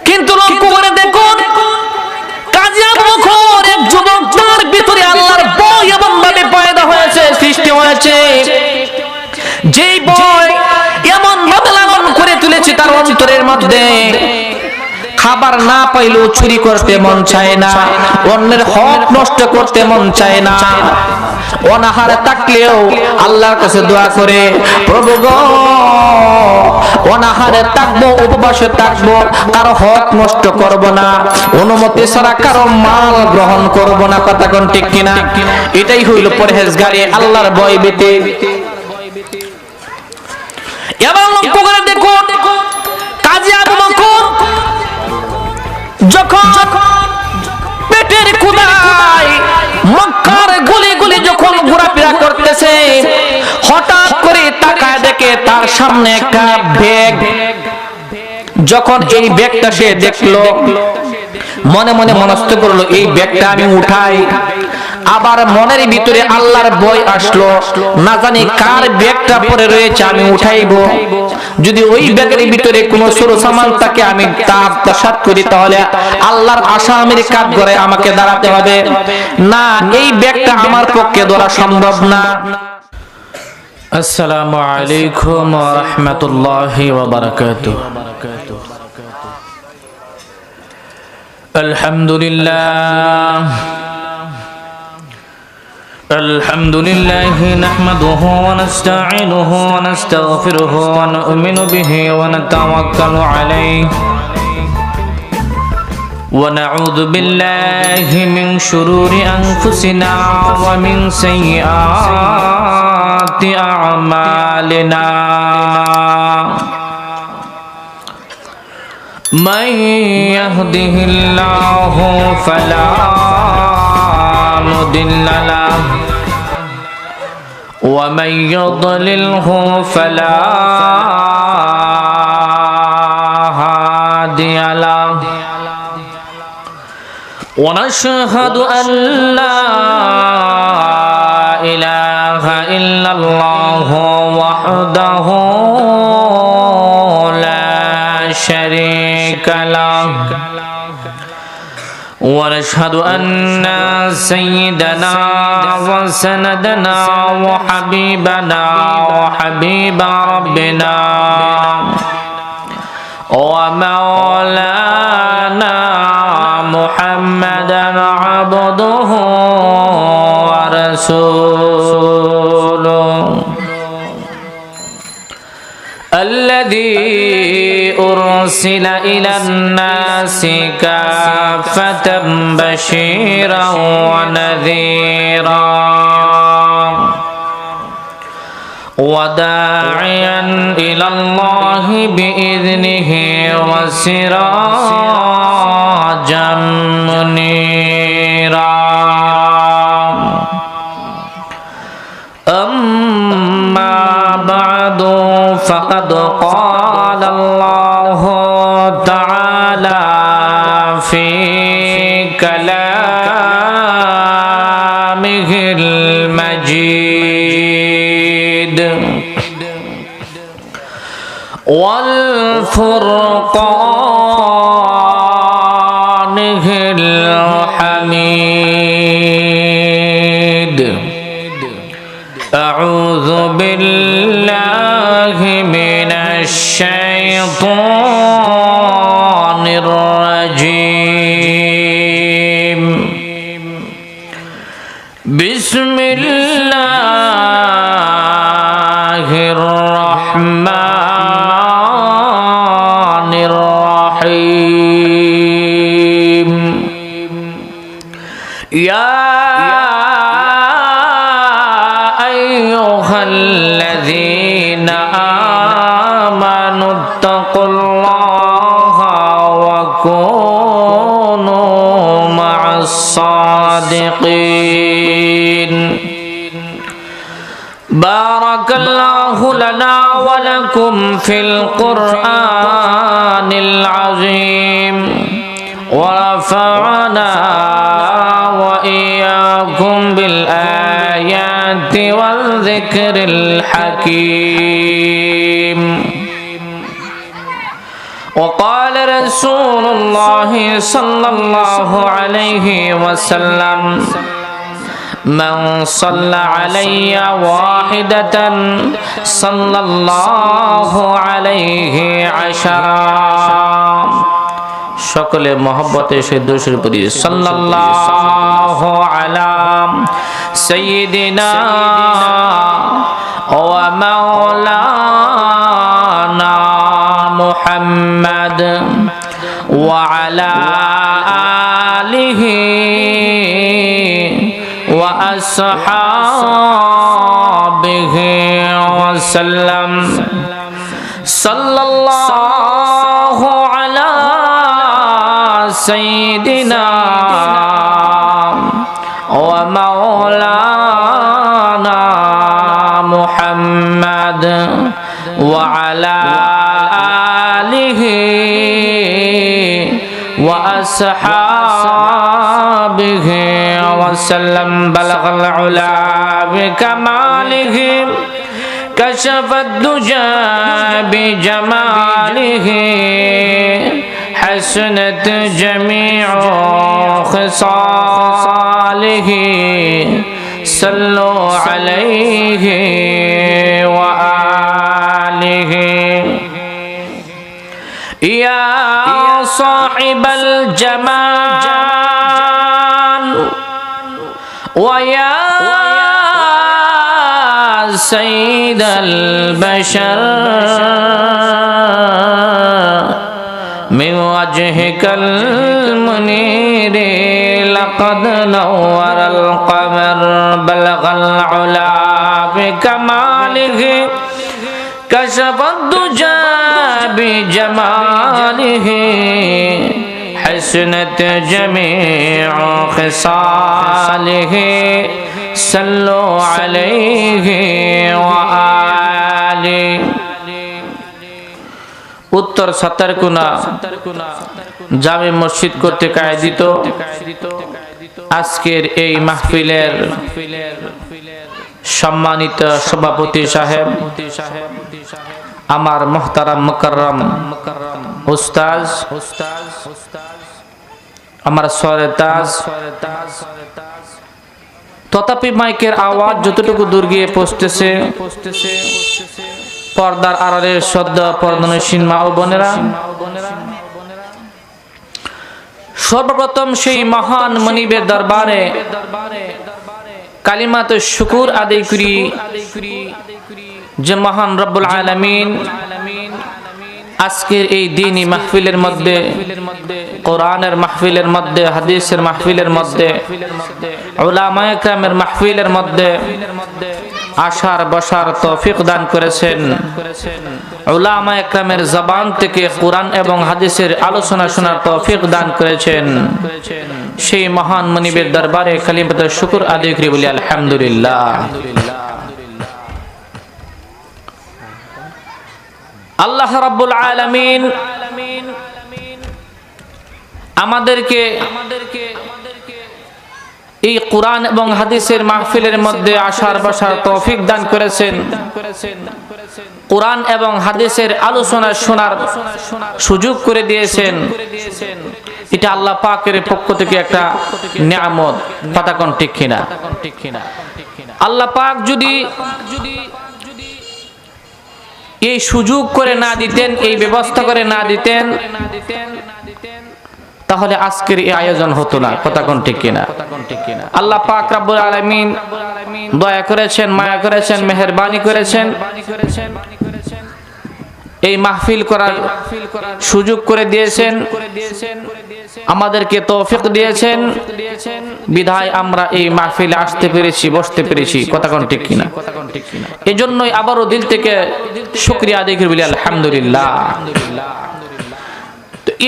কিন্তু লক্ষ্য করে দেখুন, কাজী আবু বকর এক যুবক, তার ভিতরে আল্লাহর ভয় এমন ভাবে পয়দা হয়েছে, সৃষ্টি হয়েছে, যেই ভয় এমন ভাবে লালন করে তুলেছে তার অন্তরের মধ্যে। খাবার না পাইলেও চুরি করতে মন চায় না, অন্যের হক নষ্ট করতে মন চায় না। অনাহারে থাকলেও আল্লাহর কাছে দোয়া করে, প্রভু গো, অনাহারে থাকবো, উপবাসে থাকবো, কারো হক নষ্ট করব না, অনুমতি ছাড়া কারো মাল গ্রহণ করব না। কথা কোন ঠিক কিনা? এটাই হইল পরহেজগারি, আল্লাহর ভয় ভীতি। এবং লক্ষ্য করে দেখুন, কাজী আবু বকর যখন পেটের ক্ষুধায় মক্কার গলি গলি যখন ঘোরাফেরা করতেছে, হঠাৎ করে তাকায় দেখে তার সামনে একটা ব্যাগ। যখন এই ব্যাগটা সে দেখলো, মনে মনে মনস্থ করলো এই ব্যাগটা আমি উঠাই। আবার মনের ভিতরে আল্লাহর ভয় আসলো, না জানি কার ব্যাগটা পড়ে রয়েছে, আমি উঠাইবো। যদি ওই ব্যাগের ভিতরে কোনো ছোট সামান থাকে, আমি তা আত্মসাৎ করি, তাহলে আল্লাহর আসামির কাঠ করে আমাকে দাঁড়াতে হবে। না, এই ব্যাগটা আমার পক্ষে ধরা সম্ভব না। আসসালামু আলাইকুম ওয়া রাহমাতুল্লাহি ওয়া বারাকাতুহু। আলহামদুলিল্লাহ الحمد لله نحمده ونستعينه ونستغفره ونؤمن به ونتوكل عليه ونعوذ بالله من شرور أنفسنا ومن سيئات أعمالنا من يهده الله فلا مضل له ومن يضلله فلا هادي له ونشهد أن لا إله إلا الله وحده لا شريك له ونشهد أن سيدنا وسندنا وحبيبنا وحبيب ربنا ومولانا محمدا عبده ورسوله الذي أرسل إلى الناس كافة بشيرا ونذيرا وداعيا إلى الله بإذنه وسراجا منيرا أما بعد فقد قال الله تعالى في كلامه المجيد والفرقانه الحميد أعوذ بالله من الشيطان الرجيم بسم الله الرحمن الرحيم يا أيها الذين آمنوا اتقوا الله وكونوا مع الصادقين بارك الله لنا ولكم في القرآن العظيم ورفعنا وإياكم بالآيات والذكر الحكيم وقال রাসূলুল্লাহ সাল্লাল্লাহু আলাইহি ওয়াসাল্লাম من صلى علي واحدة صلى الله عليه عشرا সকলে মহব্বতে সে দুরূদ পড়ি সাল্লাল্লাহু আলা সাইয়্যিদিনা ওয়া মাওলানা মুহাম্মদ ওয়া আলা আলিহি ওয়া আসহাবিহি ওয়াসাল্লাম সাল্লাল্লাহু আলা সাইয়্যিদিনা ওয়া মাওলানা মুহাম্মদ ওয়া আলা আলিহি ওয়া আসহাবিহি ওয়াসাল্লাম বালাগাল উলা বিকামালিহি কাশাফাদ দুজা বিজামালিহি حسنت جميع خصاله صلوا عليه وآله يا صاحب الجمال ويا سيد البشر من وجهك المنير لقد نور القمر بلغ العلا بكماله كشف الدجى بجماله حسنت جميع خصاله صلوا عليه وآله উত্তর সাতারকুনা জামে মসজিদ কর্তৃক আয়োজিত আজকের এই মাহফিলের সম্মানিত সভাপতি সাহেব আমার মুহতারাম মুকাররম উস্তাদ আমার সরতাজ তথাপি মাইকের আওয়াজ যতটুকু দূর গিয়ে পৌঁছতেছে পর্দার আড়ালের শ্রদ্ধা পর্দানশীল মা ও বোনেরা, সর্বপ্রথম সেই মহান মনিবের দরবারে কালিমাতে শুকুর আদায় করি যে মহান রব্বুল আলামিন আজকের এই দ্বীনি মাহফিলের মধ্যে, কোরআনের মাহফিলের মধ্যে, হাদিসের মাহফিলের মধ্যে, উলামায়ে কেরামের মাহফিলের মধ্যে আসার বসার তৌফিক দান করেছেন। উলামায়ে কেরামের জবান থেকে কোরআন এবং হাদিসের আলোচনা শোনার তৌফিক দান করেছেন। সেই মহান মনিবের দরবারে কালিমাতে শুকর আদায় করি বলি আলহামদুলিল্লাহ। আল্লাহ রাব্বুল আলামিন আমাদেরকে এই কোরআন এবং হাদিসের মাহফিলের মধ্যে আসার বসার তৌফিক দান করেছেন। কোরআন এবং হাদিসের আলোচনা শোনার সুযোগ করে দিয়েছেন। এটা আল্লাহ পাকের পক্ষ থেকে একটা নিয়ামত, কথা কোন ঠিক কিনা? আল্লাহ পাক যদি এই সুযোগ করে না দিতেন, এই ব্যবস্থা করে না দিতেন, তাহলে আজকের এই আয়োজন হতো না, কথা কোন ঠিক কিনা? আল্লাহ পাক রব্বুল আলামিন দয়া করেছেন, মায়া করেছেন, মেহেরবানি করেছেন, এই মাহফিল করার সুযোগ করে দিয়েছেন, আমাদেরকে তৌফিক দিয়েছেন, বিধায় আমরা এই মাহফিলে আসতে পেরেছি, বসতে পেরেছি, কথা কোন ঠিক কিনা? এজন্যই আবারও দিল থেকে শুকরিয়া আদায় করি বলি আলহামদুলিল্লাহ।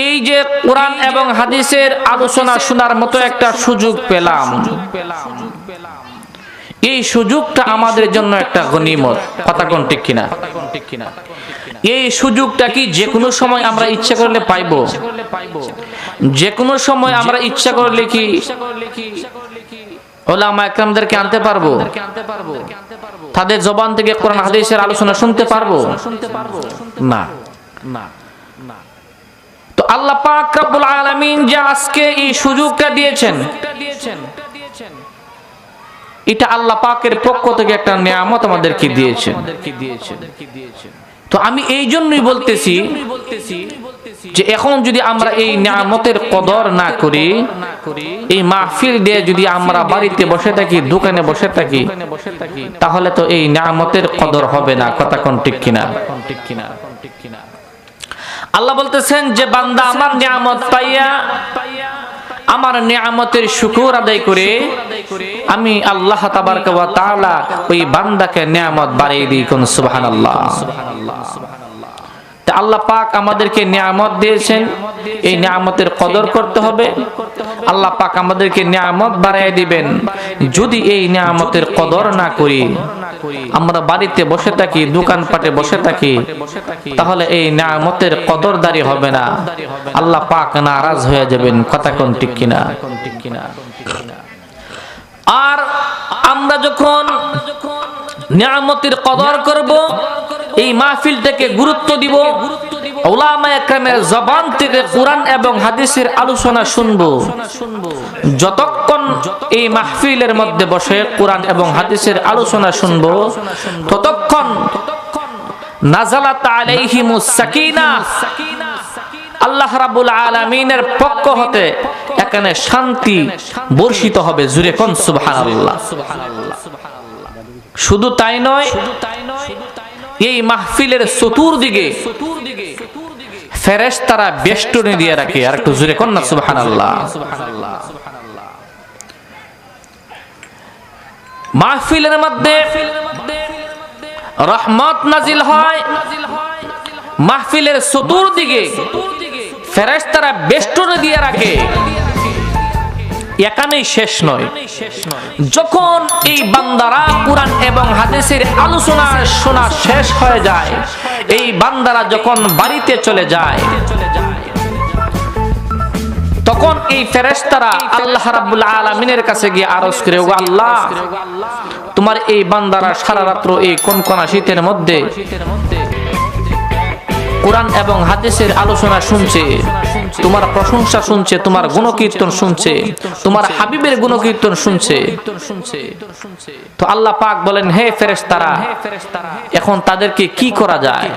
এই যে কোরআন এবং হাদিসের আলোচনা শোনার মতো একটা সুযোগ পেলাম, এই সুযোগটা আমাদের জন্য একটা গনিমত, কথা কোন ঠিক কিনা? এই সুযোগটা কি যে কোনো সময় আমরা ইচ্ছা করলে পাইবো? যে কোনো সময় আমরা ইচ্ছা করলে কি উলামায়ে কেরামদেরকে আনতে পারবো? তাদের জবান থেকে কোরআন হাদিসের আলোচনা শুনতে পারবো? না। তো আল্লাহ পাক রব্বুল আলামিন যে আজকে এই সুযোগটা দিয়েছেন, এটা আল্লাহ পাকের পক্ষ থেকে একটা নিয়ামত আমাদেরকে দিয়েছেন। তো আমি এই জন্যই বলতেছি যে এখন যদি আমরা এই নিয়ামতের কদর না করি, এই মাহফিল দিয়ে যদি আমরা বাড়িতে বসে থাকি, দোকানে বসে থাকি, তাহলে তো এই নিয়ামতের কদর হবে না। কথা কোন ঠিক কিনা? আল্লাহ বলতেছেন যে বান্দা আমার নিয়ামত পাইয়া আমার নিয়ামতের শুকর আদায় করে আমি আল্লাহ তাবারক ওয়া তাআলা ওই বান্দাকে নিয়ামত বাড়িয়ে দিই। কোন সুবহানাল্লাহ। তা আল্লাহ পাক আমাদেরকে নিয়ামত দিয়েছেন, এই নিয়ামতের কদর করতে হবে। আল্লাহ পাক আমাদেরকে নিয়ামত বাড়িয়ে দিবেন। যদি এই নিয়ামতের কদর না করি, আমরা বাড়িতে বসে থাকি, দোকানপাটে বসে থাকি, তাহলে এই নিয়ামতের কদরদারি হবে না, আল্লাহ পাক নারাজ হয়ে যাবেন। কথা কোন ঠিক কিনা? আর আমরা যখন নিয়ামতের কদর করব, এই মাহফিলটাকে গুরুত্ব দিব, উলামায়ে কেরামের জবান থেকে কোরআন এবং হাদিসের আলোচনা শুনবো, যতক্ষণ এই মাহফিলের মধ্যে বসে কোরআন এবং হাদিসের আলোচনা শুনবো, ততক্ষণ নাযালাত আলাইহিমুস সাকিনাহ, আল্লাহ রাব্বুল আলামিনের পক্ষ হতে এখানে শান্তি বর্ষিত হবে। জুরে কোন সুবহানাল্লাহ। শুধু তাই নয়, এই মাহফিলের চতুর্দিকে ফেরেশতারা বেষ্টনী দিয়ে রাখে। আর একটু জোরে কোন না সুবহানাল্লাহ। মাহফিলের মধ্যে রহমত নাজিল হয়, মাহফিলের চতুর্দিকে ফেরেশতারা বেষ্টনী দিয়ে রাখে। এখানেই শেষ নয়, যখন এই বান্দারা কোরআন এবং হাদিসের আলোচনা শোনা শেষ হয়ে যায়, এই বান্দারা যখন বাড়িতে চলে যায়, তখন এই ফেরেশতারা আল্লাহ রাব্বুল আলামিনের কাছে গিয়ে আরজ করে, ও আল্লাহ, তোমার এই বান্দারা সারা রাত্র এই কনকনা শীতের মধ্যে কোরআন এবং হাদিসের আলোচনা শুনছে, তোমার প্রশংসা শুনছে, তোমার গুণকীর্তন শুনছে, তোমার হাবিবের গুণকীর্তন শুনছে। তো আল্লাহ পাক বলেন, হে ফেরেশতারা, এখন তাদেরকে কি করা যায়?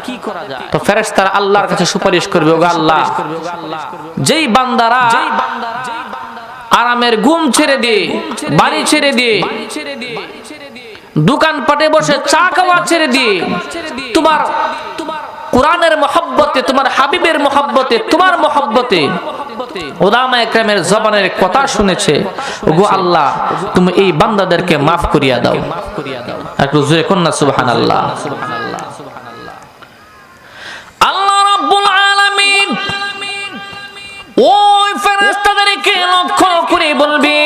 তো ফেরেশতারা আল্লাহর কাছে সুপারিশ করবে, ও আল্লাহ, যেই বান্দারা আরামের ঘুম ছেড়ে দিয়ে, বাড়ি ছেড়ে দিয়ে, দোকানপাটে বসে চা খাওয়া ছেড়ে দিয়ে তোমার কোরআনের মহব্বতে, তোমার হাবিবের মহব্বতে, তোমার মহব্বতে উলামায়ে কেরামের জবানের কথা শুনেছে, ওগো আল্লাহ, তুমি এই বান্দাদেরকে মাফ করিয়া দাও। একটু জোরে কোন না সুবহানাল্লাহ। আল্লাহ রাব্বুল আলামিন ওই ফেরেশতাদেরকে লক্ষ্য করে বলবে,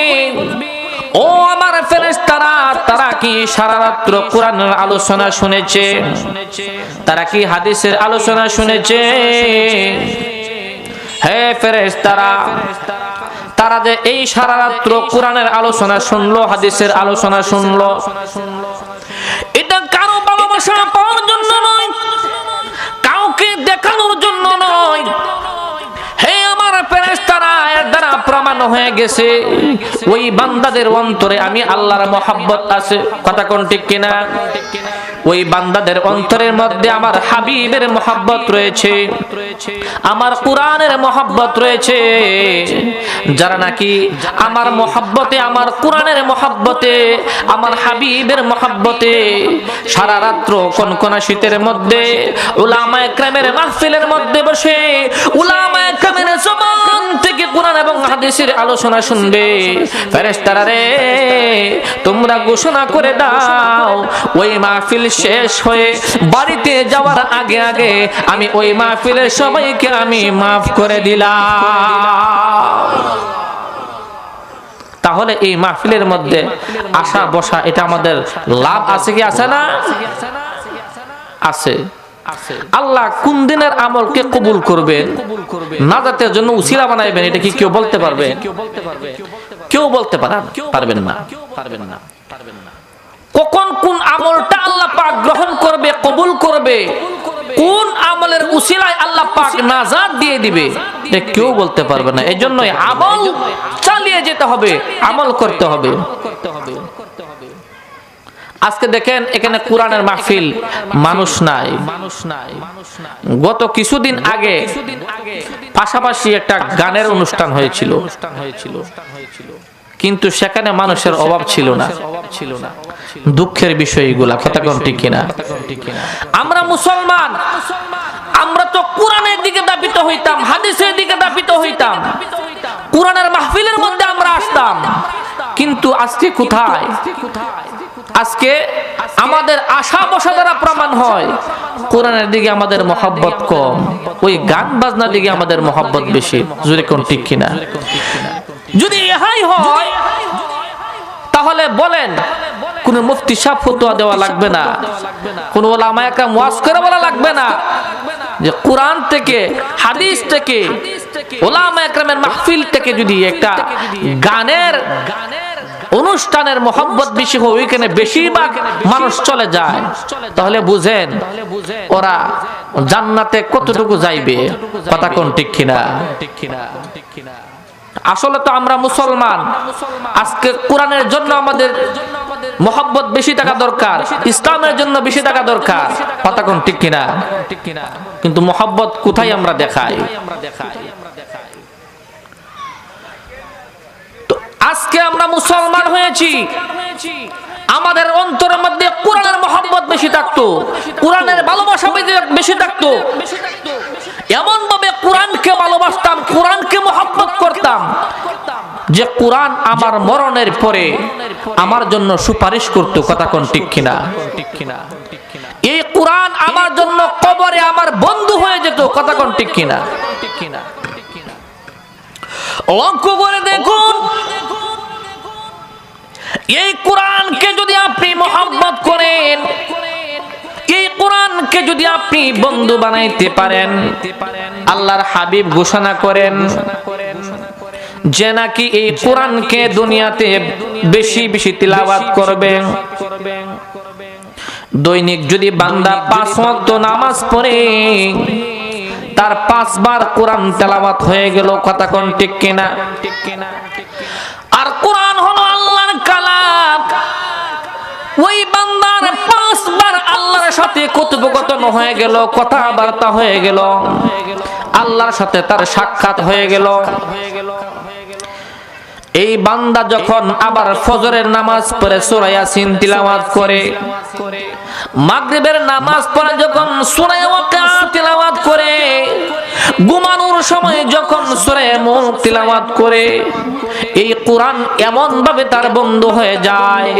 ও আমার ফেরেশতারা, তারা কি সারা রাত্র কোরআনের আলোচনা শুনেছে? তারা কি হাদিসের আলোচনা শুনেছে? হে ফেরেশতারা, তারা যে এই সারা রাত্র কোরআনের আলোচনা শুনলো, হাদিসের আলোচনা শুনলো, এটা কারো ভালোবাসা পাওয়ার জন্য নয়, কাউকে দেখানোর জন্য নয়। হে আমার ফেরেশতারা, এর দ্বারা প্রমাণ হয়ে গেছে ওই বান্দাদের অন্তরে আমি আল্লাহর মহব্বত আছে। কথা কোন ঠিক কিনা? ওই বান্দাদের অন্তরের মধ্যে আমার হাবিবের মহব্বত রয়েছে, আমার কোরআনের মহব্বত রয়েছে। যারা নাকি আমার মহব্বতে, আমার কোরআনের মহব্বতে, আমার হাবিবের মহব্বতে সারা রাত্র কনকনা শীতের মধ্যে উলামায়ে কেরামের মাহফিলের মধ্যে বসে উলামায়ে কেরামের জবান থেকে কোরআন এবং হাদিসের আলোচনা শুনবে, ফেরেশতারা রে, তোমরা ঘোষণা করে দাও, ওই মাহফিল শেষ হয়ে বাড়িতে যাওয়ার আগে আগে আমি ওই মাহফিলের সবাইকে আমি মাফ করে দিলাম। তাহলে এই মাহফিলের মধ্যে আসা বসা, এটা আমাদের লাভ আছে কি আছে না? আছে। আল্লাহ কোন দিনের আমলকে কবুল করবেন, নাজাতের জন্য উসিলা বানাইবেন, এটা কি কেউ বলতে পারবে? কেউ বলতে পারবেন না। কখন কোন আমলটা আল্লাহ পাক গ্রহণ করবে, কবুল করবে, কোন আমলের উসিলায় আল্লাহ পাক নাজাত দিয়ে দিবে কেউ বলতে পারবে না। এজন্যই আমল চালিয়ে যেতে হবে, আমল করতে হবে। আজকে দেখেন এখানে কোরআনের মাহফিল, মানুষ নাই। গত কিছুদিন আগে পাশাপাশি একটা গানের অনুষ্ঠান হয়েছিল, কিন্তু সেখানে মানুষের অভাব ছিল না। দুঃখের বিষয় এগুলা, কথা কোন ঠিক কিনা? আমরা মুসলমান, আমরা তো কোরআনের দিকে দাপিত হইতাম, হাদিসের দিকে দাপিত হইতাম, কোরআনের মাহফিলের মধ্যে আমরা আসতাম, কিন্তু আজকে কোথায়? আজকে আমাদের আশা বসা দ্বারা প্রমাণ হয় কোরআনের দিকে আমাদের মহব্বত কম, ওই গান বাজনার দিকে আমাদের মহব্বত বেশি। জোরে কোন ঠিক কিনা? যদি ইহাই হয় তাহলে বলেন কোন মুফতি সাহেব ফতোয়া দেওয়া লাগবে না, কোন উলামা একরাম ওয়াজ করে বলা লাগবে না যে কোরআন থেকে, হাদিস থেকে, উলামা একরামের মাহফিল থেকে যদি একটা গানের অনুষ্ঠানের মহব্বত বেশি হয়, ওইখানে বেশিরভাগ মানুষ চলে যায়, তাহলে বুঝেন ওরা জান্নাতে কতটুকু যাইবে। কথা কোন ঠিক কিনা? আসলে তো আমরা মুসলমান, আজকে কোরআনের জন্য আমাদের মহব্বত বেশি টাকা দরকার, ইসলামের জন্য বেশি টাকা দরকার। কথা কোন ঠিক কিনা? কিন্তু মহব্বত কোথায় আমরা দেখাই? তো আজকে আমরা মুসলমান হয়েছি, আমাদের অন্তরের মধ্যে কোরআনের মহব্বত বেশি থাকতো, কোরআনের ভালোবাসা বেশি থাকতো, এমন ভাবে কোরআনকে ভালোবাসতাম, কোরআনকে মহব্বত করতাম যে কোরআন আমার মরণের পরে আমার জন্য সুপারিশ করত। কথা কোন ঠিক কিনা? এই কোরআন আমার জন্য কবরে আমার বন্ধু হয়ে যেত। কথা কোন ঠিক কিনা? লক্ষ্য করে দেখুন, এই কোরআনকে যদি আপনি মহব্বত করেন, এই কোরআনকে যদি আপনি বন্ধু বানাইতে পারেন, আল্লাহর হাবিব ঘোষণা করেন যে নাকি এই কোরআনকে দুনিয়াতে বেশি বেশি তিলাওয়াত করবেন, দৈনিক যদি বান্দা 5 ওয়াক্ত নামাজ পড়ে তার 5 বার কোরআন তেলাওয়াত হয়ে গেল। কথা কোন ঠিক কিনা? আর কোরআন হলো আল্লাহর কালাম, ওই বান্দার 5 বার আল্লাহর সাথে কথোপকথন হয়ে গেল, কথাবার্তা হয়ে গেল, আল্লাহর সাথে তার সাক্ষাৎ হয়ে গেল। এই বান্দা যখন আবার ফজরের নামাজ পড়ে সূরা ইয়াসিন তিলাওয়াত করে, মাগরিবের নামাজ পড়ে যখন সূরা ওয়াকিয়া তিলাওয়াত করে, ঘুমানোর সময় যখন সূরা মুলক তিলাওয়াত করে, এই কোরআন এমন ভাবে তার বন্ধু হয়ে যায়,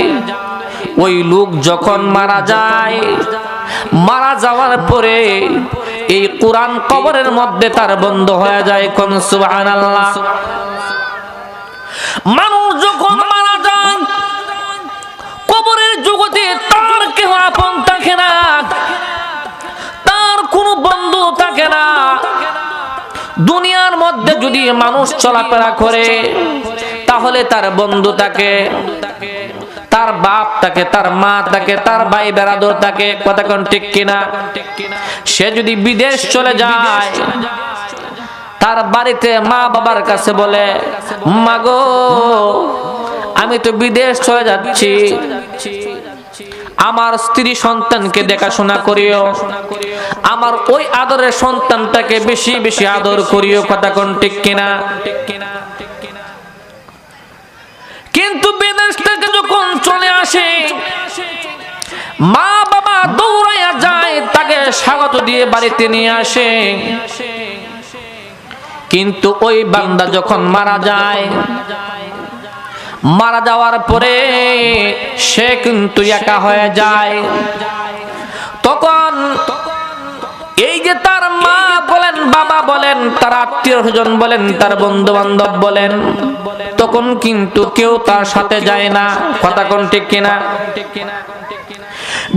ওই লোক যখন মারা যায়, মারা যাওয়ার পরে এই কোরআন কবরের মধ্যে তার বন্ধু হয়ে যায়। কোন সুবহানাল্লাহ। মানুষ যখন মারা যায় কবরের জগতে তার কেউ আপন থাকে না, তার কোনো বন্ধু থাকে না। দুনিয়ার মধ্যে যদি মানুষ চলাফেরা করে তাহলে তার বন্ধু থাকে, তার বাপ থাকে, তার মা থাকে, তার ভাই বেরাদর থাকে। কথা কোন ঠিক কিনা? সে যদি বিদেশ চলে যায়, তার বাড়িতে মা বাবার কাছে বলে, মা গো আমি তো বিদেশ চলে যাচ্ছি, আমার স্ত্রী সন্তানকে দেখাশোনা করিও, আমার ওই আদরের সন্তানটাকে বেশি বেশি আদর করিও। কথা কোন ঠিক কিনা? কিন্তু বিদেশ থেকে যখন চলে আসে, মা বাবা দৌড়াইয়া যায়, তাকে স্বাগত দিয়ে বাড়িতে নিয়ে আসে। কিন্তু ওই বান্দা যখন মারা যায়, মারা যাওয়ার পরে সে কিন্তু একা হয়ে যায়। তখন এই যে তার মা বলেন, বাবা বলেন, তার আত্মীয় স্বজন বলেন, তার বন্ধু বান্ধব বলেন, তখন কিন্তু কেউ তার সাথে যায় না। কথা কোন ঠিক কিনা?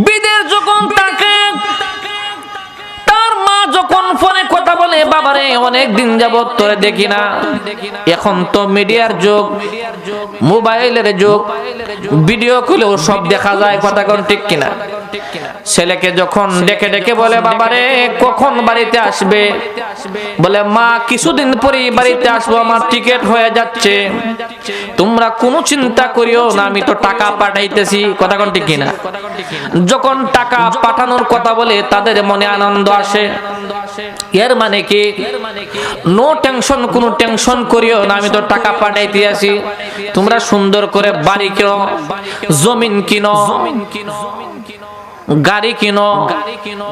বিদেশ যখন তাকে তার মা যখন ফোনে কথা বলে, বাবারে অনেক দিন যাবত তোরে দেখি না, এখন তো মিডিয়ার যুগ, মোবাইলের যুগ, ভিডিও কলেও সব দেখা যায়। কথা কোন ঠিক কিনা? ছেলেকে যখন ডেকে ডেকে বলে, বাবারে কখন বাড়িতে আসবে? বলে, মা কিছুদিন পরেই বাড়িতে আসবো, আমার টিকিট হয়ে যাচ্ছে, তোমরা কোনো চিন্তা করিও না, আমি তো টাকা পাঠাইতেছি। কথা কোন ঠিক কিনা? যখন টাকা পাঠানোর কথা বলে তাদের মনে আনন্দ আসে। এর মানে কি? নো টেনশন, কোনো টেনশন করিও না, আমি তো টাকা পাঠাইতে আসি, তোমরা সুন্দর করে বাড়ি কিনো, জমিন কিনো, গাড়ি কিনো।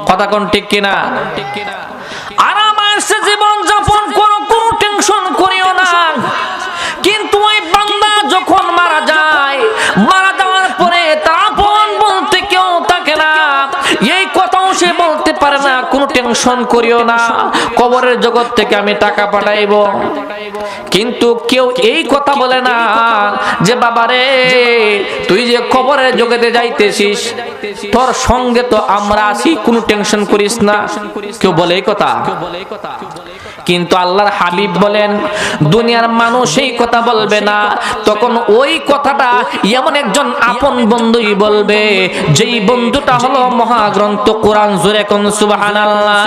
কথা কোন ঠিক কিনা? আরামসে জীবন যাপন করো, কোনো টেনশন করিও না। কিন্তু ওই বান্দা যখন মারা যায়, মারা যাওয়ার পরে তার আপন বলতে কেউ থাকে না, এই কথাও সে বলতে পারে না, কোনো টেনশন করিও না, কবরের জগৎ থেকে আমি টাকা পাঠাইব। কিন্তু কেউ এই কথা বলে না যে বাবারে তুই যে কবরের জগতে যাইতেছিস, তোর সঙ্গে তো আমরা আছি, কোনো টেনশন করিস না। কেউ বলে এই কথা? কিন্তু আল্লাহর হাবিব বলেন, দুনিয়ার মানুষ এই কথা বলবে না, তখন ওই কথাটা এমন একজন আপন বন্ধুই বলবে, যেই বন্ধুটা হলো মহাগ্রন্থ কোরআন। জোরে কোন সুবহানাল্লাহ।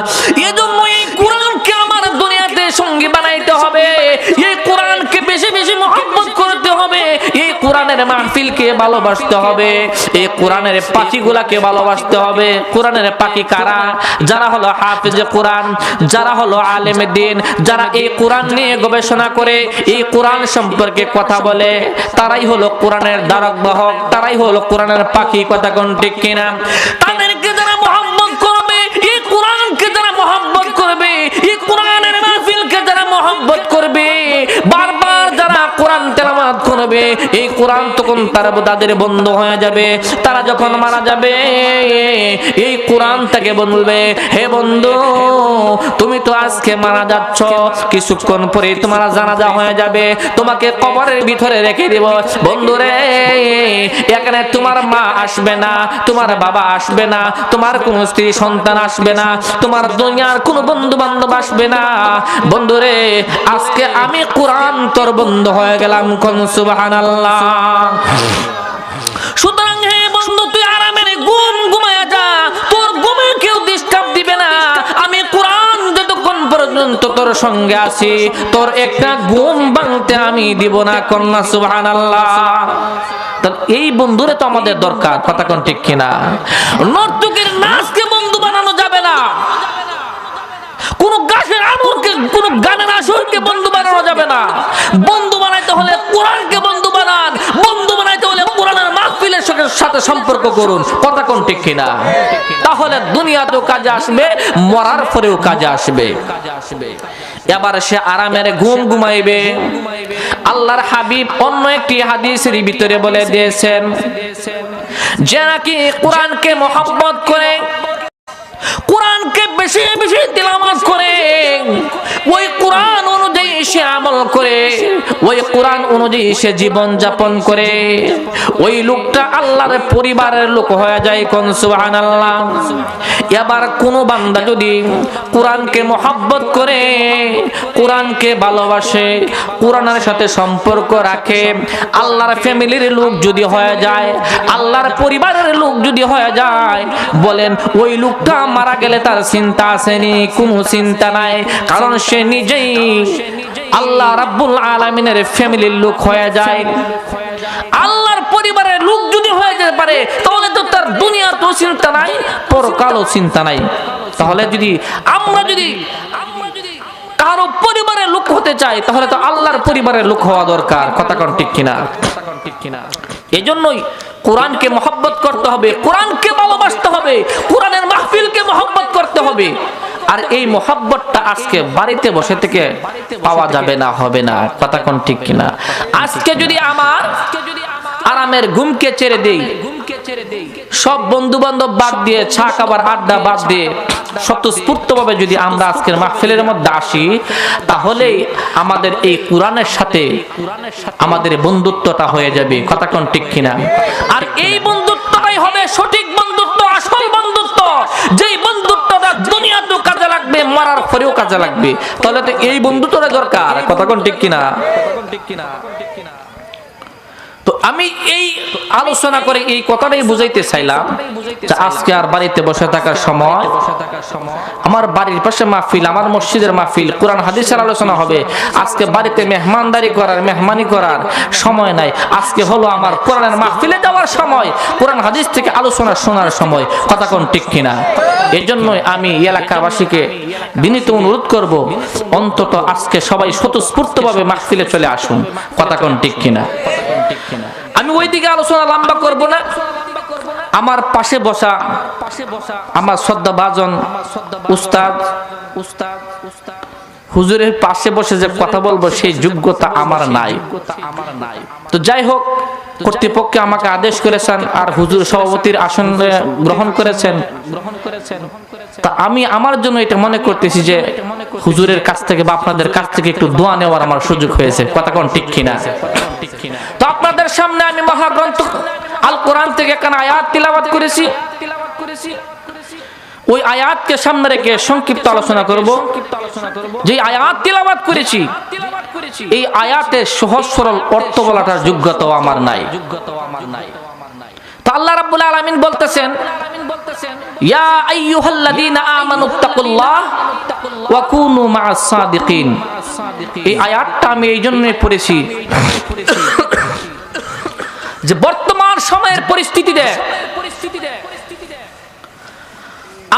এজন্য এই কোরআনকে আমার দুনিয়াতে সঙ্গী বানাইতে হবে, এই কোরআনকে বেশি বেশি মহব্বত করতে হবে, এই কোরআনের মাহফিলকে ভালোবাসতে হবে, এই কোরআনের পাখিগুলাকে ভালোবাসতে হবে। কোরআনের পাখি কারা? যারা হলো হাফেজে কোরআন, যারা হলো আলেমে দ্বীন, যারা এই কোরআন নিয়ে গবেষণা করে, এই কোরআন সম্পর্কে কথা বলে, তারাই হলো কোরআনের ধারক বাহক, তারাই হলো কোরআনের পাখি। কথা কোন ঠিক কিনা? তাদেরকে যারা মহব্বত করবে, এই কোরআনকে যারা মহব্বত করবে, এই কোরআনের মাহফিলকে যারা মহব্বত করবে, বারবার যারা কোরআন তেলাওয়াত করবে, এই কোরআন তখন তাদের বন্ধু হয়ে যাবে। তারা যখন মারা যাবে, এই কোরআন তাকে বলবে, হে বন্ধু তুমি তো আজকে মারা যাচ্ছ, কিছুক্ষণ পরে তোমার জানাজা হয়ে যাবে, তোমাকে কবরের ভিতরে রেখে দেব। বন্ধুরে, এখানে তোমার মা আসবে না, তোমার বাবা আসবে না, তোমার কোন স্ত্রী সন্তান আসবে না, তোমার দুনিয়ার কোন বন্ধু বান্ধব আসবে না। বন্ধুরে, আজকে আমি কোরআন তোর বন্ধু হয়ে গেলাম। কোন সুবহানাল্লাহ। সুতরাং হে বন্ধু, তুই আরামের ঘুম ঘুমায়া যা, তোর ঘুমে কেউ ডিস্টার্ব দিবে না। আমি কোরআন যতক্ষণ পর্যন্ত তোর সঙ্গে আছি, তোর একটা ঘুম ভাঙতে আমি দিব না। কন্যা সুবহানাল্লাহ। এই বন্ধুরে তো আমাদের দরকার। কথা কোন ঠিক কিনা? নর্তকীর নাচকে বন্ধু বানানো যাবে না, কোন গাছের আমরকে, কোন গানের আসরকে বন্ধু বানানো যাবে না। বন্ধু বানাইতে হলে কোরআনকে বন্ধু বানান, বন্ধু বানাইতে হলে কোরআনের মাহফিলের সাথে সম্পর্ক করুন। কথা কোন ঠিক কিনা? তাহলে দুনিয়াতেও কাজে আসবে, মরার পরেও কাজে আসবে। এবার সে আরামের ঘুম ঘুমাইবে। আল্লাহর হাবিব অন্য একটি হাদিসের ভিতরে বলে দিয়েছেন, যে নাকি কোরআনকে মহব্বত করে, কোরআনকে বেশি বেশি তিলাওয়াত করে, ওই কোরআন অনুযায়ী সে আমল করে, ওই কোরআন অনুযায়ী সে জীবন যাপন করে, ওই লোকটা আল্লাহর পরিবারের লোক হয়ে যায়। কোন সুবহানাল্লাহ। এবার কোন বান্দা যদি কোরআনকে মহব্বত করে, কোরআনকে ভালোবাসে, কোরআনের সাথে সম্পর্ক রাখে, আল্লাহর ফ্যামিলির লোক যদি হয়ে যায়, আল্লাহর পরিবারের লোক যদি হয়ে যায়, বলেন ওই লোকটা মারা গেলে তার চিন্তা আসেনি? কোনো চিন্তা নাই, কারণ সে নিজেই আল্লাহ রাব্বুল আলামিনের ফ্যামিলির লোক হয়ে যায়। আল্লাহর পরিবারের লোক যদি হয়ে যেতে পারে, তাহলে তো তার দুনিয়াতেও চিন্তা নাই, পরকালও চিন্তা নাই। তাহলে যদি আমরা যদি কারো পরিবারের লোক হতে চাই, তাহলে তো আল্লাহর পরিবারের লোক হওয়া দরকার। কথা কোন ঠিক কিনা? এজন্যই কোরআনকে মহব্বত করতে হবে, কোরআনকে ভালোবাসতে হবে, কোরআনের মাহফিলকে মহব্বত করতে হবে। আর এই মহব্বতটা আজকে বাড়িতে বসে থেকে পাওয়া যাবে না, হবে না। কথা কোন ঠিক কিনা? আজকে যদি আমার আরামের ঘুমকে ছেড়ে দেই, সব বন্ধু বান্ধব বাদ দিয়ে, চা খাবার আড্ডা বাদ দিয়ে, স্বতঃস্ফূর্ত ভাবে যদি আমরা আজকের মাহফিলের মধ্যে আসি, তাহলে আমাদের এই কোরআনের সাথে আমাদের বন্ধুত্বটা হয়ে যাবে। কথা কোন ঠিক কিনা? আর এই বন্ধুত্বটাই হবে সঠিক বন্ধুত্ব, আসল বন্ধুত্ব, যেই বন্ধুত্বটা দুনিয়াতেও কাজে লাগবে, মরার পরেও কাজে লাগবে। তাহলে তো এই বন্ধুত্বটা দরকার। কথা কোন ঠিক কিনা? তো আমি এই আলোচনা করে এই কথাটাই বুঝাইতে চাইলাম যে আজকে আর বাড়িতে বসে থাকার সময়, আমার বাড়ির পাশে মাহফিল, আমার মসজিদের মাহফিল, কোরআন হাদিসের আলোচনা হবে। আজকে বাড়িতে মেহমানদারি করার, মেহমানি করার সময় নাই। আজকে হলো আমার কোরআনের মাহফিলে যাওয়ার সময়, কোরআন হাদিস থেকে আলোচনা শোনার সময়। কথা কোন ঠিক কিনা? এই জন্যই আমি এলাকাবাসীকে বিনীত অনুরোধ করব, অন্তত আজকে সবাই স্বতঃস্ফূর্তভাবে মাহফিলে চলে আসুন। কথা কোন ঠিক কিনা? আমি ওইদিকে আলোচনা লম্বা করব না। আমার পাশে বসা আমার শ্রদ্ধাভাজন উস্তাদ হুজুরের পাশে বসে যে কথা বলবো সেই যোগ্যতা আমার নাই। তো যাই হোক, কর্তৃপক্ষ আমাকে আদেশ করেছেন আর হুজুর সভাপতির আসন গ্রহণ করেছেন। তা আমি আমার জন্য এটা মনে করতেছি যে হুজুরের কাছ থেকে বা আপনাদের কাছ থেকে একটু দোয়া নেওয়ার আমার সুযোগ হয়েছে। কথা কোন ঠিক কিনা? তো আপনাদের সামনে আমি মহাগ্রন্থ আল কোরআন থেকে একখানা আয়াত তিলাওয়াত করেছি। ওই আয়াতকে সামনে রেখে সংক্ষিপ্ত আলোচনা করব। যে আয়াত তিলাওয়াত করেছি, এই আয়াতের সহজ সরল অর্থ বলাটার যোগ্যতাও আমার নাই। তো আল্লাহ রাব্বুল আলামিন বলতেছেন, ইয়া আইয়ুহাল্লাযীনা আমানুত্তাকুল্লাহ ওয়া কুনু মা'আস সাদিকিন। এই আয়াতটা আমি এই জন্যই পড়েছি যে বর্তমান সময়ের পরিস্থিতিতে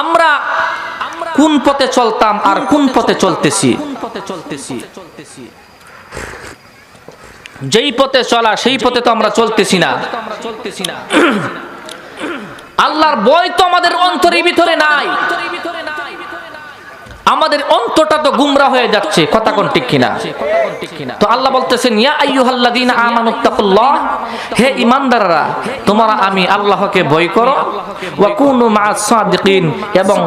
আমরা কোন পথে চলতাম আর কোন পথে চলতেছি। যেই পথে চলা সেই পথে তো আমরা চলতেছি না। আল্লাহর ভয় তো আমাদের অন্তরের ভিতরে নাই। আমাদের অন্তরটা তো গুমরা হয়ে যাচ্ছে। কথা কোন ঠিক কিনা? তো আল্লাহ বলতেছেন, ইয়া আইয়ুহাল্লাযীনা আমানুত্তাকুল্লাহ, হে ঈমানদাররা তোমরা আমি আল্লাহকে ভয় করো, ওয়া কুনু মা'আস সাদিকিন, এবং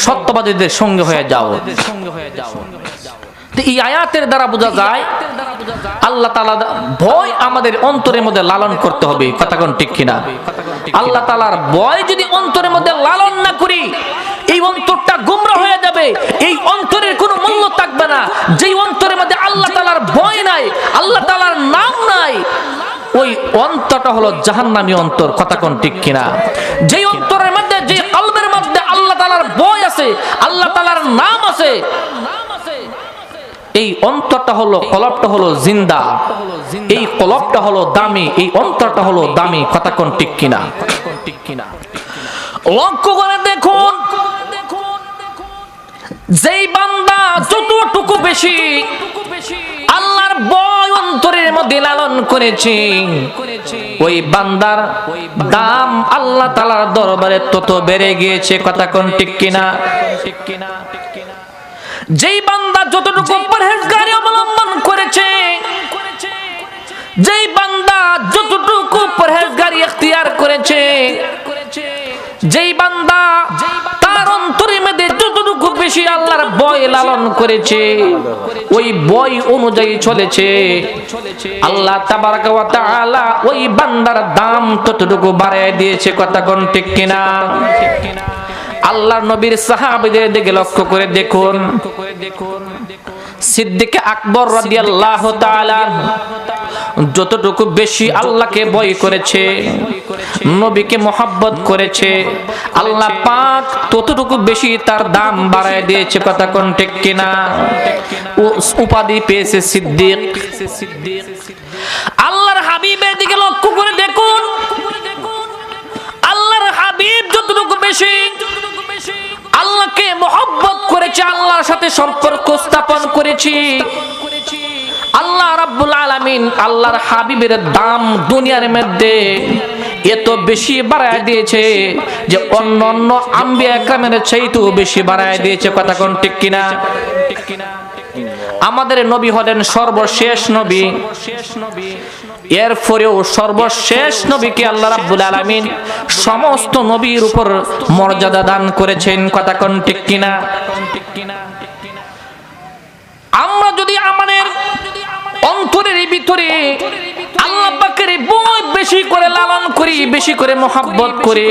সত্যবাদীদের সঙ্গে হয়ে যাও। তো এই আয়াতের দ্বারা বোঝা যায় আল্লাহ তাআলা ভয় আমাদের অন্তরের মধ্যে লালন করতে হবে। কথা কোন ঠিক কিনা? আল্লাহ তাআলার ভয় যদি অন্তরের মধ্যে লালন না করি, এই অন্তরটা গুমরা হয়ে যাবে। এই অন্তরের কোনো মূল্য থাকবে না। যেই অন্তরের মধ্যে আল্লাহ তাআলার ভয় নাই, আল্লাহ তাআলার নাম নাই, ওই অন্তরটা হলো জাহান্নামী অন্তর। কথা কোন ঠিক কিনা? যেই অন্তরের মধ্যে, যে কলবের মধ্যে আল্লাহ তাআলার ভয় আছে, আল্লাহ তাআলার নাম আছে, এই অন্তরটা হলো, কলবটা হলো জিন্দা। এই কলবটা হলো দামি, এই অন্তরটা হলো দামি। কথা কোন ঠিক কিনা? লক্ষ্য করে দেখুন, যেই বান্দা যতটুকু বেশি আল্লাহর ভয় অন্তরের মধ্যে লালন করেছে, ওই বান্দার দাম আল্লাহ তাআলার দরবারে তত বেড়ে গিয়েছে। কথা কোন ঠিক কিনা? যেই বান্দা যতটুকু পরহেজগারি অবলম্বন করেছে, যেই বান্দা যতটুকু পরহেজগারি ইখতিয়ার করেছে, যেই বান্দা তার অন্তরের মধ্যে যতটুকু বেশি আল্লাহর ভয় লালন করেছে, ওই ভয় অনুযায়ী চলেছে, আল্লাহ তাবারাকা ওয়া তাআলা ওই বান্দার দাম ততটুকু বাড়ায় দিয়েছে। কথা কোন ঠিক কিনা? আল্লাহর নবীর সাহাবীদের দিকে লক্ষ্য করে দেখুন। সিদ্দিক আকবর রাদিয়াল্লাহু তাআলা যতটুকু বেশি আল্লাহকে ভয় করেছে, নবীকে মহব্বত করেছে, আল্লাহ পাক ততটুকু বেশি তার দাম বাড়ায় দিয়েছে। কথা কোন ঠিক কিনা? উপাধি পেয়েছে সিদ্দিক। আল্লাহর হাবিবের দিকে লক্ষ্য করে দেখুন, আল্লাহর হাবিব যতটুকু বেশি আল্লাহকে মহব্বত করেছে, আল্লাহর সাথে সম্পর্ক স্থাপন করেছি, আল্লাহ রাব্বুল আলামিন আল্লাহর হাবিবের দাম দুনিয়ার মধ্যে এত বেশি বাড়ায় দিয়েছে যে অন্য অন্য আম্বিয়া একরামের চাইতেও বেশি বাড়ায় দিয়েছে। কথা কোন ঠিক কিনা? আমাদের নবী হলেন সর্বশেষ নবী, এরপরেও সর্বশেষ নবীকে আল্লাহ রাব্বুল আলামিন সমস্ত নবীর উপর মর্যাদা দান করেছেন। কথা কোন ঠিক কিনা? আমরা যদি আমাদের অন্তরের ভিতরে আল্লাহ পাকের ভয় বেশি করে লালন করি, বেশি করে মহব্বত করি,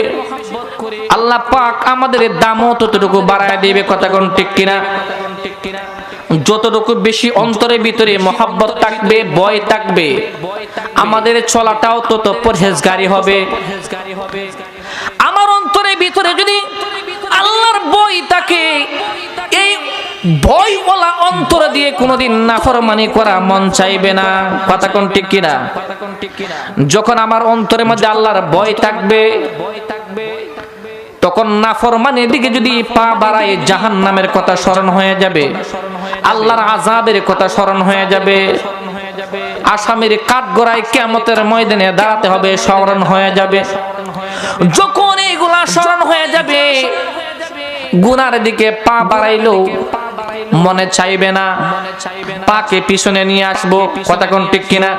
আল্লাহ পাক আমাদের দামও ততটুকু বাড়ায় দেবে। কথা কোন ঠিক কিনা? যতটুকু বেশি অন্তরের ভিতরে মহাব্বত থাকবে, ভয় থাকবে, আমাদের চলাটাও তত পরহেজগারি হবে। আমার অন্তরের ভিতরে যদি আল্লাহর ভয় থাকে, এই ভয়ওয়ালা অন্তর দিয়ে কোনোদিন নাফরমানি করা মন চাইবে না। কথা কোন ঠিক কিনা? যখন আমার অন্তরের মধ্যে আল্লাহর ভয় থাকবে, তখন নাফরমানির দিকে যদি পা বাড়ায় জাহান্নামের কথা স্মরণ হয়ে যাবে, আল্লাহর আযাবের কথা স্মরণ হয়ে যাবে, আসামির কাঠগড়ায় কিয়ামতের ময়দানে দাঁড়াতে হবে স্মরণ হয়ে যাবে। যখন এইগুলা স্মরণ হয়ে যাবে, গুনার দিকে পা বাড়াইলেও মনে চাইবে না, পাকে পিছনে নিয়ে আসবো। কথা কোন ঠিক কিনা?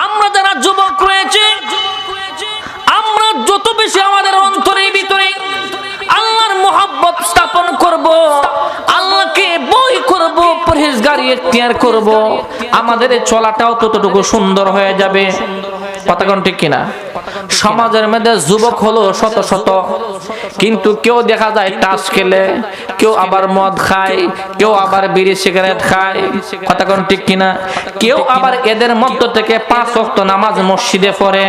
আমরা যারা যুবক রয়েছে, আমরা যত বেশি আমাদের অন্তরের ভিতরে আল্লাহর মহব্বত স্থাপন করব, আল্লাহকে ভয় করব, পরহেজগারি এখতিয়ার করব, আমাদের চলাটাও ততটুকু সুন্দর হয়ে যাবে। কথা কোন ঠিক কিনা? সমাজের মধ্যে যুবক হলো শত শত, কিন্তু কেউ দেখা যায় তাস খেলে, কেউ আবার মদ খায়, কেউ আবার বিড়ি সিগারেট খায়। কথা কোন ঠিক কিনা? কেউ আবার এদের মধ্য থেকে 5 ওয়াক্ত নামাজ মসজিদে পড়ে।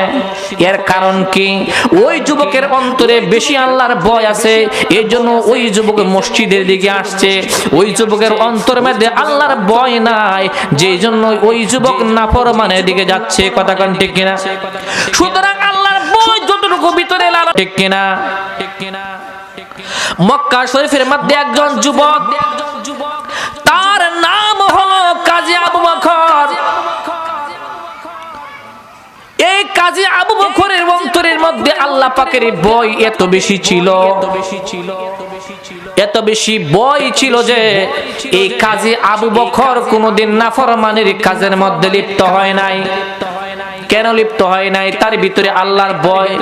এর কারণ কি? ওই যুবকের অন্তরে বেশি আল্লাহর ভয় আছে, এই জন্য ওই যুবক মসজিদের দিকে আসছে। ওই যুবকের অন্তরের মধ্যে আল্লাহর ভয় নাই, যেই জন্য ওই যুবক নাফরমানের দিকে যাচ্ছে। কথা কোন ঠিক কিনা? সুতরাং আল্লাহর ভয় যতটুকু ভিতরে লালন, ঠিক কিনা? মক্কা শরীফের মধ্যে একজন যুবক, তার নাম হলো কাজী আবু বকর। এই কাজী আবু বকরের অন্তরের মধ্যে আল্লাহ পাকের ভয় এত বেশি ছিল, এত বেশি ভয় ছিল যে এই কাজী আবু বকর কোনোদিন নাফরমানির কাজের মধ্যে লিপ্ত হয় নাই। কেন লিপ্ত হয় নাই? তার ভিতরে আল্লাহর ভয়।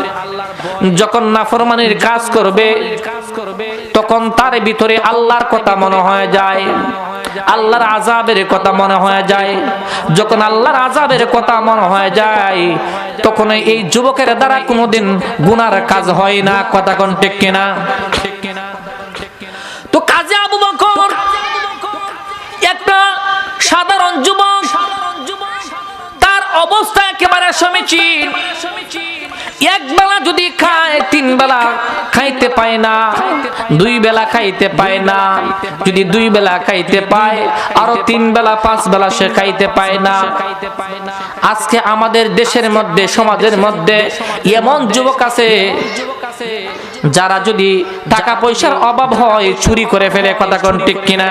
যখন নাফরমানির কাজ করবে, তখন তার ভিতরে আল্লাহর কথা মনে হয়ে যায়, আল্লাহর আযাবের কথা মনে হয়ে যায়। যখন আল্লাহর আযাবের কথা মনে হয়ে যায়, তখন এই যুবকের দ্বারা কোনোদিন গুনার কাজ হয় না। কথা কোন ঠিক কিনা? তো কাজী আবু বকর একটা সাধারণ যুবক, তার অবস্থা একেবারে সমীচীন। এক বেলা যদি খায়, 3 বেলা খাইতে পায় না, 2 বেলা খাইতে পায় না। যদি 2 বেলা খাইতে পায়, আরো 3 বেলা 5 বেলা সে খাইতে পায় না। আজকে আমাদের দেশের মধ্যে, সমাজের মধ্যে এমন যুবক আছে যারা যদি টাকা পয়সার অভাব হয় চুরি করে ফেলে। কথা কোন ঠিক কিনা?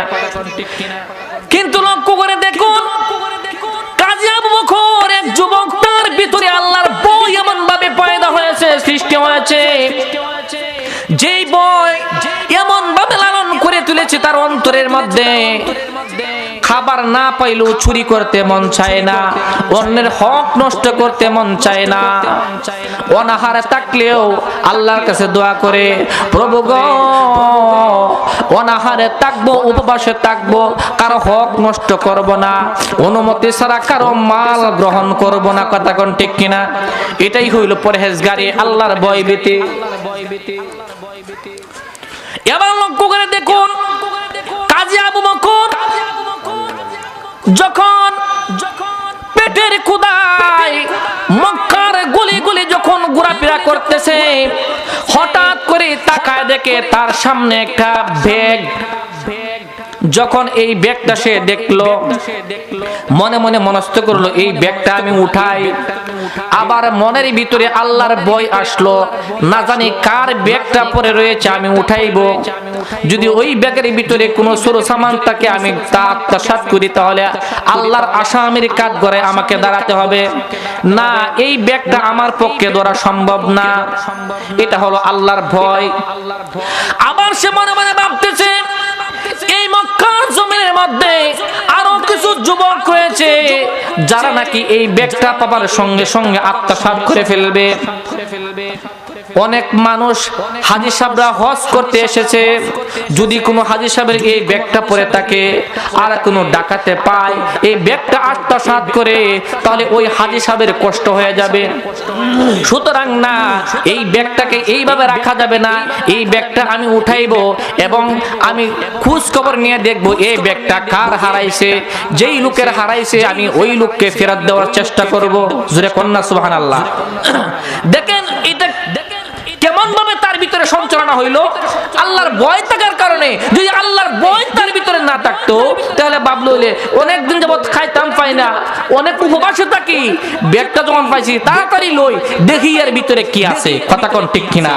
কিন্তু লক্ষ্য করে দেখুন, কাজী আবু বকর এক যুবক, তার ভিতরে আল্লাহর ভয় এমন ভাবে পয়দা হয়েছে, সৃষ্টি হয়েছে, যেই ভয় এমন ভাবে লালন করে তুলেছে তার অন্তরের মধ্যে। খাবার না পাইলেও চুরি করতে মন চায় না, অন্যের হক নষ্ট করতে মন চায় না। অনাহারে থাকলেও আল্লাহর কাছে দোয়া করে, প্রভু গো, অনাহারে থাকবো, উপবাসে থাকবো, কারো হক নষ্ট করব না, অনুমতি ছাড়া কারো মাল গ্রহণ করব না। কথা কোন ঠিক কিনা? এটাই হইল পরহেজগারি, আল্লাহর ভয় ভীতি। এবার লক্ষ্য করে দেখুন, কাজী আবু বকর যখন পেটের ক্ষুধায় মক্কার গলি গলি যখন ঘোরাফেরা করতেছে, হঠাৎ করে তাকায় দেখে তার সামনে একটা ব্যাগ। যখন এই ব্যাগটা সে দেখলো, মনে মনে মনস্থ করলো এই ব্যাগটা আমি উঠাই। আবার মনের ভিতরে আল্লাহর ভয় আসলো, না জানি কার ব্যাগটা পরে রয়েছে, আমি উঠাইবো। যদি ওই ব্যাগের ভিতরে কোনো সরু সামান থাকে, আমি তা আত্মসাৎ করি, তাহলে আল্লাহর আসামির কাঠগড়ায় আমাকে দাঁড়াতে হবে। না, এই ব্যাগটা আমার পক্ষে ধরা সম্ভব না। এটা হলো আল্লাহর ভয়। আবার সে মনে মনে ভাবতেছে, এই মক্কার জমিনের মধ্যে আরো কিছু যুবক রয়েছে যারা নাকি এই ব্যাগটা পাবার সঙ্গে সঙ্গে আত্মসাৎ করে ফেলবে। অনেক মানুষ হাজী সাহেবরা হজ করতে এসেছে, যদি কোনো হাজী সাহেবের এই ব্যাগটা পরে থাকে আর কোনো ডাকাতে পায় এই ব্যাগটা আত্মসাৎ করে, তাহলে ওই হাজী সাহেবের কষ্ট হয়ে যাবে। সুতরাং না, এই ব্যাগটাকে এইভাবে রাখা যাবে না। এই ব্যাগটা আমি উঠাইবো এবং আমি খোঁজ খবর নিয়ে দেখবো এই ব্যাগটা কার হারাইছে। যেই লোকের হারাইছে আমি ওই লোককে ফেরত দেওয়ার চেষ্টা করব। জোরে কন্যা সুবহানাল্লাহ। দেখেন এটা কেমন ভাবে তার ভিতরে সঞ্চালনা হইলো, আল্লাহর ভয় থাকার কারণে। যদি আল্লাহর ভয় তার ভিতরে না থাকতো তাহলে ভাবলো অনেক দিন যাবত খাইতাম পাই না, অনেক উপবাসে থাকি, ব্যাগটা যখন পাইছি তাড়াতাড়ি লই দেখি এর ভিতরে কি আছে। কথা কোন ঠিক কিনা?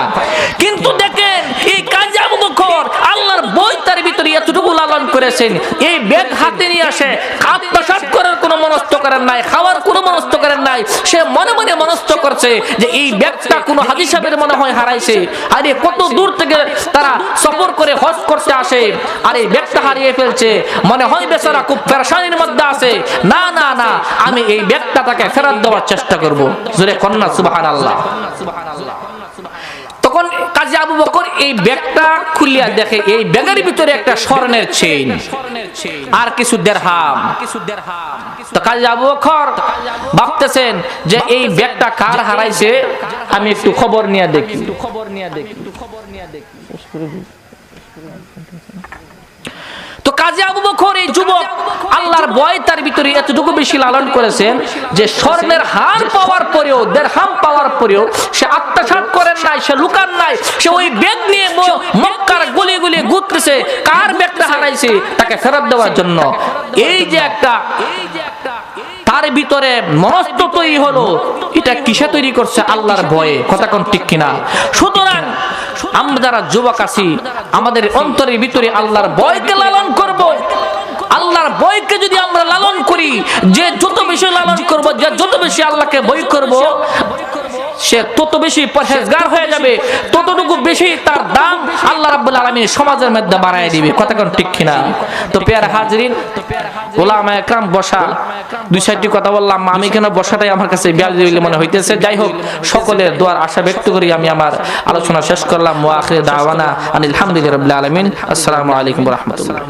কিন্তু দেখেন এই কাজী আবু বকর আল্লাহর ভয় তার ভিতরে এতটুকু লালন করেছেন, এই ব্যাগ হাতে নিয়ে আসে আত্মসাৎ করার কোনো মনস্থ করেন নাই, খাওয়ার কোনো মনস্থ করেন নাই। সে মনে মনে মনস্থ করছে যে এই ব্যাগটা কোনো হাজী সাহেবের মনে হয় হারাইছে। আরে কত দূর থেকে তারা সফর করে হজ করতে আসে, আর এই ব্যাগটা হারিয়ে ফেলছে, মনে হয় বেচারা খুব পেরেশানির মধ্যে আছে। না না না, আমি এই ব্যাগটা তাকে ফেরত দেওয়ার চেষ্টা করব। জোরে কন্যা সুবহানাল্লাহ। তখন কাজী আবু বকর এই ব্যাগটা খুলিয়া দেখে এই ব্যাগের ভিতরে একটা স্বর্ণের চেইন আর কিছু দিরহাম। তো কাজী আবু বকর ভাবতেছেন যে এই ব্যাগটা কার হারাইছে, আমি একটু খবর নিয়ে দেখি। তো কাজী আবু বকর এই যুবক আল্লাহর ভয় তার ভিতরে এতটুকু বেশি লালন করেছেন যে স্বর্ণের হার পাওয়ার পরেও, দিরহাম পাওয়ার পরেও সে আত্মসাৎ করেন নাই, সে লুকান নাই। সে ওই ব্যাগ নিয়ে মক্কার গলি গলি ঘুরতেছে, কার ব্যাগটা হারাইছে তাকে ফেরত দেওয়ার জন্য। এই যে একটা তার ভিতরে মনস্থ তৈরি হলো, এটা কিসে তৈরি করছে? আল্লাহর ভয়ে। কথা কোন ঠিক কিনা? সুতরাং আমরা যারা যুবক আছি আমাদের অন্তরের ভিতরে আল্লাহর ভয়কে লালন করব। আল্লাহর ভয়কে যদি আমরা লালন করি, যে যত বেশি লালন করব, যে যত বেশি আল্লাহকে ভয় করব, সে তত বেশি পরহেজগার হয়ে যাবে, ততটুকু বেশি তার দাম আল্লাহ রাব্বুল আলামিন সমাজের মধ্যে বাড়ায় দিবে। কথা কোন ঠিক কিনা? তো প্রিয় হাজিরিন, উলামায়ে কেরাম বসা, দুই চারটি কথা বললাম, আমি কেন বসাটাই আমার কাছে বেয়াদবি বলে মনে হইতেছে। যাই হোক, সকলের দোয়ার আশা ব্যক্ত করি আমি আমার আলোচনা শেষ করলাম। ওয়া আখিরু দাওয়ানা আনিল হামদুলিল্লাহি রাব্বিল আলামিন। আসসালামু আলাইকুম ওয়া রাহমাতুল্লাহ।